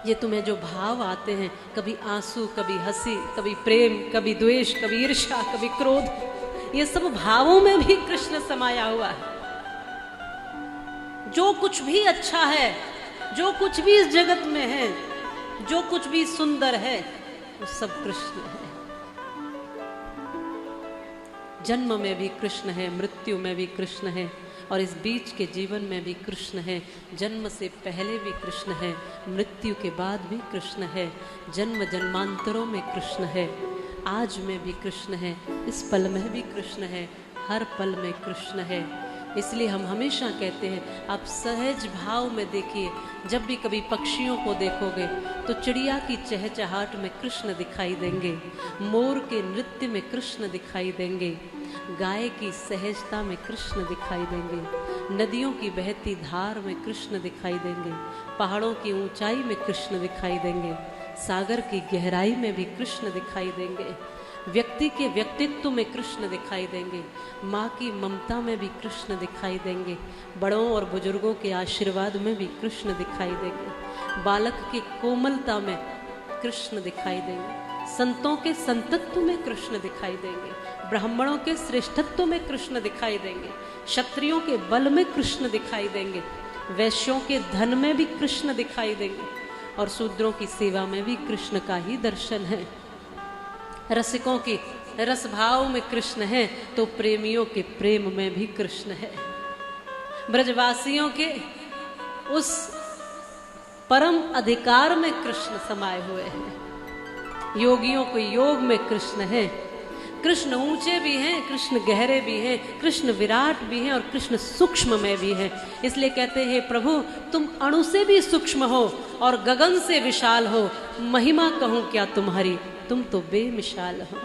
ये तुम्हें जो भाव आते हैं, कभी आंसू, कभी हंसी, कभी प्रेम, कभी द्वेष, कभी ईर्ष्या, कभी क्रोध, ये सब भावों में भी कृष्ण समाया हुआ है। जो कुछ भी अच्छा है, जो कुछ भी इस जगत में है, जो कुछ भी सुंदर है, वो सब कृष्ण है। जन्म में भी कृष्ण है, मृत्यु में भी कृष्ण है, और इस बीच के जीवन में भी कृष्ण है। जन्म से पहले भी कृष्ण है, मृत्यु के बाद भी कृष्ण है, जन्म जन्मांतरों में कृष्ण है, आज में भी कृष्ण है, इस पल में भी कृष्ण है, हर पल में कृष्ण है। इसलिए हम हमेशा कहते हैं, आप सहज भाव में देखिए। जब भी कभी पक्षियों को देखोगे तो चिड़िया की चहचहाट में कृष्ण दिखाई देंगे, मोर के नृत्य में कृष्ण दिखाई देंगे, गाय की सहजता में कृष्ण दिखाई देंगे, नदियों की बहती धार में कृष्ण दिखाई देंगे, पहाड़ों की ऊंचाई में कृष्ण दिखाई देंगे, सागर की गहराई में भी कृष्ण दिखाई देंगे, व्यक्ति के व्यक्तित्व में कृष्ण दिखाई देंगे, माँ की ममता में भी कृष्ण दिखाई देंगे, बड़ों और बुजुर्गों के आशीर्वाद में भी कृष्ण दिखाई देंगे, बालक की कोमलता में कृष्ण दिखाई देंगे, संतों के संतत्व में कृष्ण दिखाई देंगे, ब्राह्मणों के श्रेष्ठत्व में कृष्ण दिखाई देंगे, क्षत्रियों के बल में कृष्ण दिखाई देंगे, वैश्यों के धन में भी कृष्ण दिखाई देंगे, और शूद्रों की सेवा में भी कृष्ण का ही दर्शन है। रसिकों की रस भाव में कृष्ण है, तो प्रेमियों के प्रेम में भी कृष्ण है। ब्रजवासियों के उस परम अधिकार में कृष्ण समाये हुए हैं। योगियों को योग में कृष्ण है। कृष्ण ऊंचे भी हैं, कृष्ण गहरे भी हैं, कृष्ण विराट भी हैं, और कृष्ण सूक्ष्म में भी हैं। इसलिए कहते हैं, प्रभु तुम अणु से भी सूक्ष्म हो और गगन से विशाल हो, महिमा कहूँ क्या तुम्हारी, तुम तो बेमिसाल हो।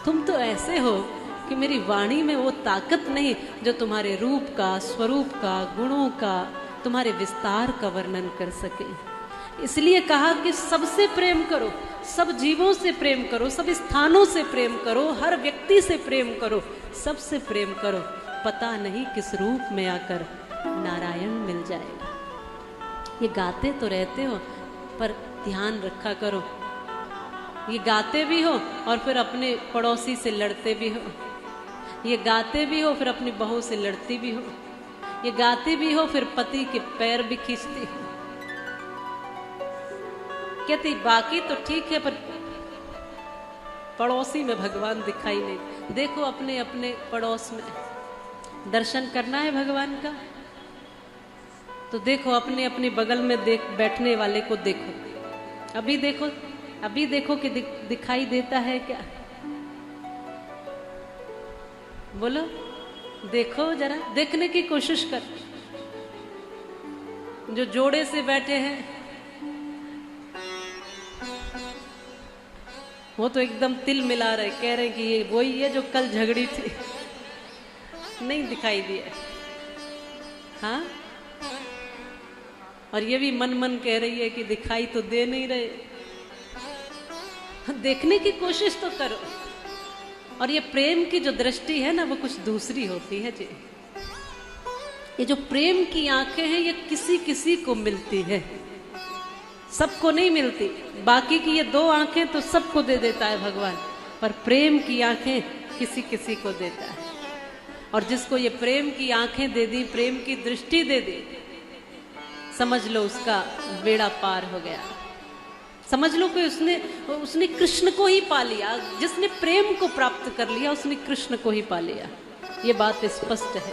तुम तो ऐसे हो कि मेरी वाणी में वो ताकत नहीं जो तुम्हारे रूप का, स्वरूप का, गुणों का, तुम्हारे विस्तार का वर्णन कर सके। इसलिए कहा कि सबसे प्रेम करो, सब जीवों से प्रेम करो, सब स्थानों से प्रेम करो, हर व्यक्ति से प्रेम करो, सबसे प्रेम करो। पता नहीं किस रूप में आकर नारायण मिल जाएगा। ये गाते तो रहते हो, पर ध्यान रखा करो, ये गाते भी हो और फिर अपने पड़ोसी से लड़ते भी हो, ये गाते भी हो फिर अपनी बहू से लड़ती भी हो, ये गाते भी हो फिर पति के पैर भी खींचती हो। कहती बाकी तो ठीक है, पर पड़ोसी में भगवान दिखाई नहीं। देखो अपने अपने पड़ोस में, दर्शन करना है भगवान का तो देखो अपने अपने बगल में देख बैठने वाले को देखो, अभी देखो कि दिखाई देता है क्या? बोलो, देखो जरा, देखने की कोशिश कर। जो जोड़े से बैठे हैं वो तो एकदम तिल मिला रहे, कह रहे कि ये वही है जो कल झगड़ी थी, नहीं दिखाई दिया। हाँ, और ये भी मन मन कह रही है कि दिखाई तो दे नहीं रहे। देखने की कोशिश तो करो। और ये प्रेम की जो दृष्टि है ना, वो कुछ दूसरी होती है जी। ये जो प्रेम की आंखें हैं, ये किसी किसी को मिलती है, सबको नहीं मिलती। बाकी की ये दो आंखें तो सबको दे देता है भगवान, पर प्रेम की आंखें किसी किसी को देता है। और जिसको ये प्रेम की आंखें दे दी, प्रेम की दृष्टि दे दी, समझ लो उसका बेड़ा पार हो गया। समझ लो कि उसने कृष्ण को ही पा लिया। जिसने प्रेम को प्राप्त कर लिया, उसने कृष्ण को ही पा लिया। ये बात स्पष्ट है।